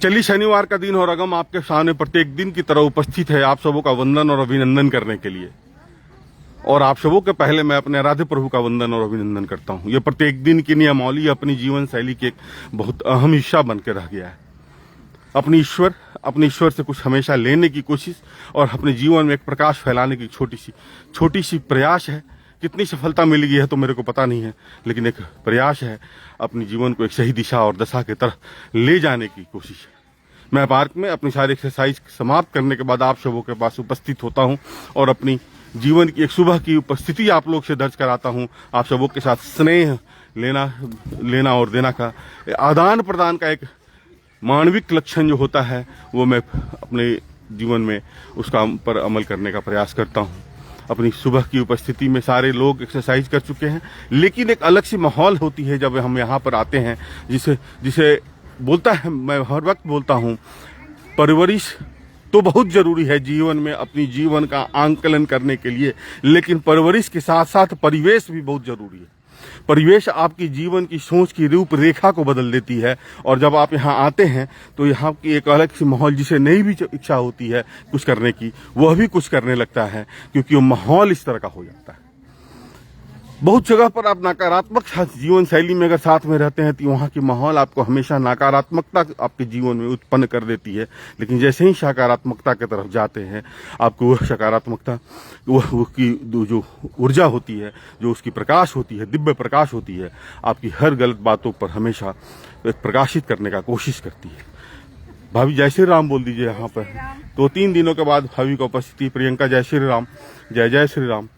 चलिए शनिवार का दिन और अगम आपके सामने प्रत्येक दिन की तरह उपस्थित है आप सबों का वंदन और अभिनंदन करने के लिए। और आप सबों के पहले मैं अपने आराध्य प्रभु का वंदन और अभिनंदन करता हूँ। ये प्रत्येक दिन की नियमावली अपनी जीवन शैली की एक बहुत अहम हिस्सा बन के रह गया है। अपने ईश्वर से कुछ हमेशा लेने की कोशिश और अपने जीवन में एक प्रकाश फैलाने की छोटी सी प्रयास है। कितनी सफलता मिलेगी है तो मेरे को पता नहीं है, लेकिन एक प्रयास है अपने जीवन को एक सही दिशा और दशा की तरफ ले जाने की कोशिश है। मैं पार्क में अपनी सारी एक्सरसाइज समाप्त करने के बाद आप सबों के पास उपस्थित होता हूं और अपनी जीवन की एक सुबह की उपस्थिति आप लोग से दर्ज कराता हूं। आप सबों के साथ स्नेह लेना और देना का आदान प्रदान का एक मानविक लक्षण जो होता है वो मैं अपने जीवन में उसका पर अमल करने का प्रयास करता हूं। अपनी सुबह की उपस्थिति में सारे लोग एक्सरसाइज कर चुके हैं, लेकिन एक अलग सी माहौल होती है जब हम यहाँ पर आते हैं, जिसे बोलता है, मैं हर वक्त बोलता हूँ, परवरिश तो बहुत जरूरी है जीवन में अपनी जीवन का आंकलन करने के लिए, लेकिन परवरिश के साथ साथ परिवेश भी बहुत जरूरी है। परिवेश आपकी जीवन की सोच की रूपरेखा को बदल देती है और जब आप यहाँ आते हैं तो यहाँ की एक अलग सी माहौल, जिसे नहीं भी इच्छा होती है कुछ करने की, वह भी कुछ करने लगता है, क्योंकि वो माहौल इस तरह का हो जाता है। बहुत जगह पर आप नकारात्मक जीवन शैली में अगर साथ में रहते हैं तो वहाँ की माहौल आपको हमेशा नकारात्मकता आपके जीवन में उत्पन्न कर देती है, लेकिन जैसे ही सकारात्मकता की तरफ जाते हैं आपको वह सकारात्मकता, वह की जो ऊर्जा होती है, जो उसकी प्रकाश होती है, दिव्य प्रकाश होती है, आपकी हर गलत बातों पर हमेशा प्रकाशित करने का कोशिश करती है। भाभी जय श्री राम बोल दीजिए यहाँ पर। तो 3 दिनों के बाद भाभी का उपस्थिति। प्रियंका जय श्री राम, जय जय श्री राम।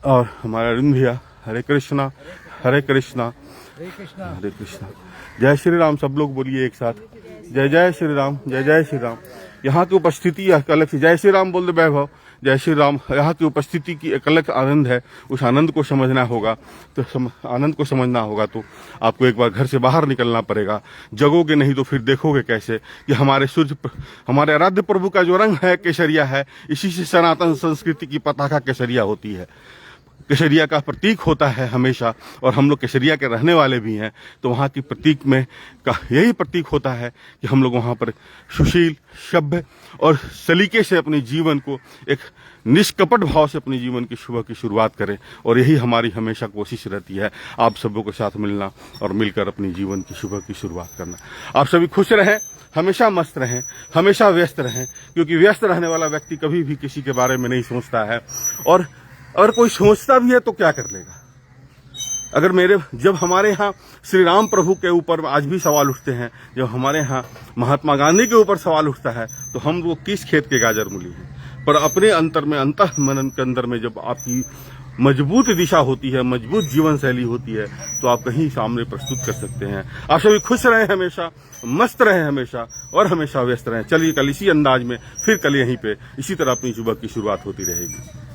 और हमारा अरुण भैया हरे कृष्णा हरे कृष्णा हरे कृष्णा। जय श्री राम सब लोग बोलिए एक साथ, जय जय श्री राम, जय जय श्री राम। यहाँ की उपस्थिति अलग से, जय श्री राम बोल दे वैभव, जय श्री राम। यहाँ की उपस्थिति की एक अलग आनंद है, उस आनंद को समझना होगा आनंद को समझना होगा तो आपको एक बार घर से बाहर निकलना पड़ेगा। जगोगे नहीं तो फिर देखोगे कैसे कि हमारे आराध्य प्रभु का जो रंग है केसरिया है, इसी से सनातन संस्कृति की पताका केसरिया होती है। केसरिया का प्रतीक होता है हमेशा, और हम लोग केसरिया के रहने वाले भी हैं, तो वहाँ की प्रतीक में का यही प्रतीक होता है कि हम लोग वहाँ पर सुशील, सभ्य और सलीके से अपने जीवन को एक निष्कपट भाव से अपने जीवन की सुबह की शुरुआत करें। और यही हमारी हमेशा कोशिश रहती है, आप सबों के साथ मिलना और मिलकर अपनी जीवन की सुबह की शुरुआत करना। आप सभी खुश रहें, हमेशा मस्त रहें, हमेशा व्यस्त रहें, क्योंकि व्यस्त रहने वाला व्यक्ति कभी भी किसी के बारे में नहीं सोचता है, और अगर कोई सोचता भी है तो क्या कर लेगा। अगर जब हमारे यहाँ श्री राम प्रभु के ऊपर आज भी सवाल उठते हैं, जब हमारे यहाँ महात्मा गांधी के ऊपर सवाल उठता है, तो हम वो किस खेत के गाजर मूली हैं। पर अपने अंतर में, अंतः मनन के अंदर में जब आपकी मजबूत दिशा होती है, मजबूत जीवन शैली होती है, तो आप कहीं सामने प्रस्तुत कर सकते हैं। आप सभी खुश रहें, हमेशा मस्त रहें हमेशा, और हमेशा व्यस्त रहें। चलिए कल इसी अंदाज में फिर कल यहीं पे इसी तरह अपनी सुबह की शुरुआत होती रहेगी।